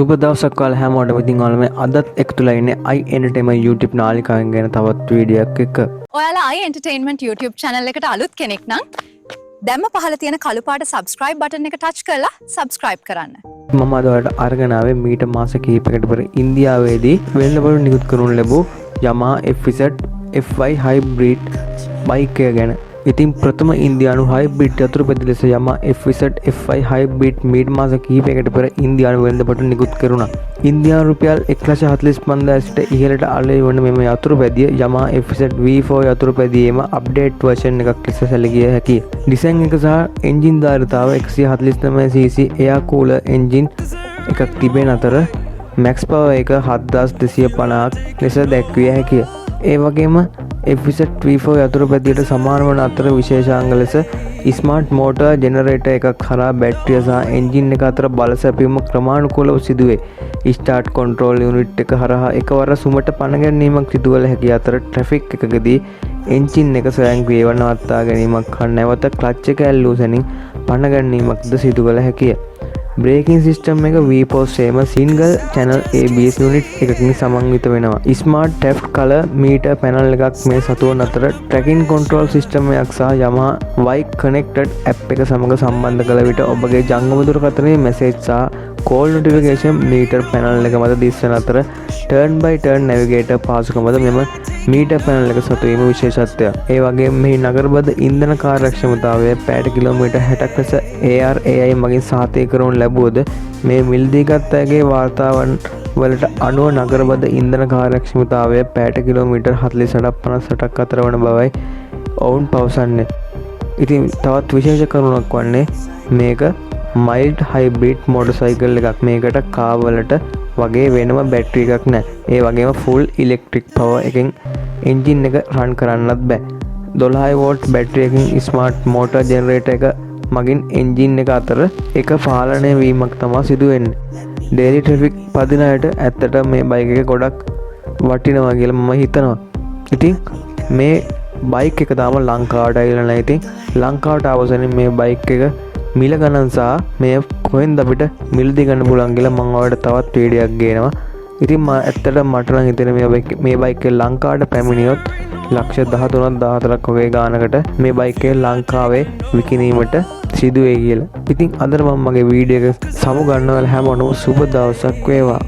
සුබ දවසක් ඔයාලා හැමෝටම. ඉතින් ඔයාලා මේ අදත් එකතුලා ඉන්නේ i entertainment YouTube නාලිකාවෙන් ගැන තවත් වීඩියෝයක් එක්ක. ඔයාලා i entertainment YouTube channel එකට අලුත් කෙනෙක් නම් දැම්ම පහළ තියෙන කළු පාට subscribe button එක touch කරලා subscribe කරන්න. මම අද ඔයාලට අරගෙන ආවේ මීට මාස කිහිපයකට පෙර ඉන්දියාවේදී වෙළඳපොළ නිකුත් කරනු ලැබූ Yamaha FZ FY hybrid bike එක ගැන. ඉතින් ප්‍රථම ඉන්දියානු හයිබ්‍රිඩ් යතුරුපැදි ලෙස Yamaha FZ FY hybrid මීට මාස කිහිපයකට පෙර ඉන්දියානු වෙළඳපොළ නිකුත් කෙරුණා. ඉන්දියානු රුපියල් 1,45,000 සිට ඉහළට අලෙවි වන මෙම යතුරුපැදිය Yamaha FZ V4 යතුරුපැදියේම අප්ඩේට් version එකක් ලෙස සැලකිය හැකිය. ඩිසයින් එක සහ එන්ජින් ධාරිතාව 149cc එයා කූලර් එන්ජින් එකක් තිබෙන අතර max power එක 7250ක් ලෙස දැක්විය හැකිය. ඒ වගේම FZ V4 යතුරුපැදියට සමාන වන අතර විශේෂාංග ලෙස ස්මාර්ට් මෝටර් ජෙනරේටර් එකක් කරා බැටරිය සහ එන්ජින් එක අතර බල සැපයීම ක්‍රමානුකූලව සිදුවේ. ස්ටාර්ට් කන්ට්‍රෝල් යුනිට් එක හරහා එකවර සුමට පණ ගැනීමක් සිදු කළ හැකි අතර ට්‍රැෆික් එකකදී එන්ජින් එක ස්වයංක්‍රීයව නවත්තා ගැනීමක් හා නැවත ක්ලච් එක ඇල්ලූ සැනින් පණ ගැනීමක්ද සිදු කළ හැකිය. බ්‍රේකින් සිස්ටම් එක V-Post සේම සිංගල් චැනල් ABS යුනිට් එකකින් සමන්විත වෙනවා. ස්මාර්ට් ටැෆ්ට් කලර් මීටර් පැනල් එකක් මේ සතුවන අතර ට්‍රැකින් කන්ට්‍රෝල් සිස්ටම් එකක් සහ Yamaha Y කනෙක්ටඩ් ඇප් එක සමග සම්බන්ධ කළ විට ඔබගේ ජංගම දුරකථනයේ මැසේජ් සහ කෝල් නොටිෆිකේෂන් මීටර් පැනල් එක මත දිස්වන අතර ටර්න් බයි ටර්න් නැවිගේටර් පාසුකමද මෙම මීටර් පැනල් එක සතු වීම විශේෂත්වයක්. ඒ වගේම මෙහි නගරබද ඉන්ධන කාර්යක්ෂමතාවය පැයට කිලෝමීටර් 60ක් ලෙස ARAI මගින් සහතික කරනු ලැබුවද මේ මිලදීගත් අයගේ වාර්තාවන් වලට අනුව නගරබද ඉන්ධන කාර්යක්ෂමතාවය පැයට කිලෝමීටර් 48-58ක් අතර වන බවයි ඔවුන් පවසන්නේ. ඉතින් තවත් විශේෂ කරුණක් වන්නේ මේක මයිල්ඩ් හයිබ්‍රිඩ් මොටර්සයිකල් එකක්. මේකට කාර් වලට වගේ වෙනම බැටරි එකක් නැහැ. ඒ වගේම ෆුල් ඉලෙක්ට්‍රික් පවර් එකෙන් එන්ජින් එක රන් කරන්නත් බෑ. 12 වෝල්ට් බැටරි එකකින් ස්මාර්ට් මෝටර් ජෙනරේටර් එක මගින් එන්ජින් එක අතර එක පාලනය වීමක් තමයි සිදු වෙන්නේ. ඩේලි ට්‍රැෆික් පදින අයට ඇත්තට මේ බයික් එක ගොඩක් වටිනවා කියලා මම හිතනවා. ඉතින් මේ බයික් එක තාම ලංකාවට ඇවිල්ලා නැහැ. ඉතින් ලංකාවට ආවසනින් මේ බයික් එක මිල ගණන් සහ මේ කොහෙන්ද අපිට මිලදී ගන්න පුළුවන් කියලා මම ඔයාලට තවත් වීඩියෝයක් ගේනවා. ඉතින් ඇත්තට මට නම් හිතෙන්නේ මේ බයික් එක ලංකාවට පැමිණියොත් ලක්ෂ 13ක් 14ක් වගේ ගානකට මේ බයික් එක ලංකාවේ විකිණීමට සිදු වෙයි කියලා. ඉතින් අද මම මගේ වීඩියෝ එක සමු ගන්නවා. හැමෝටම සුබ දවසක් වේවා.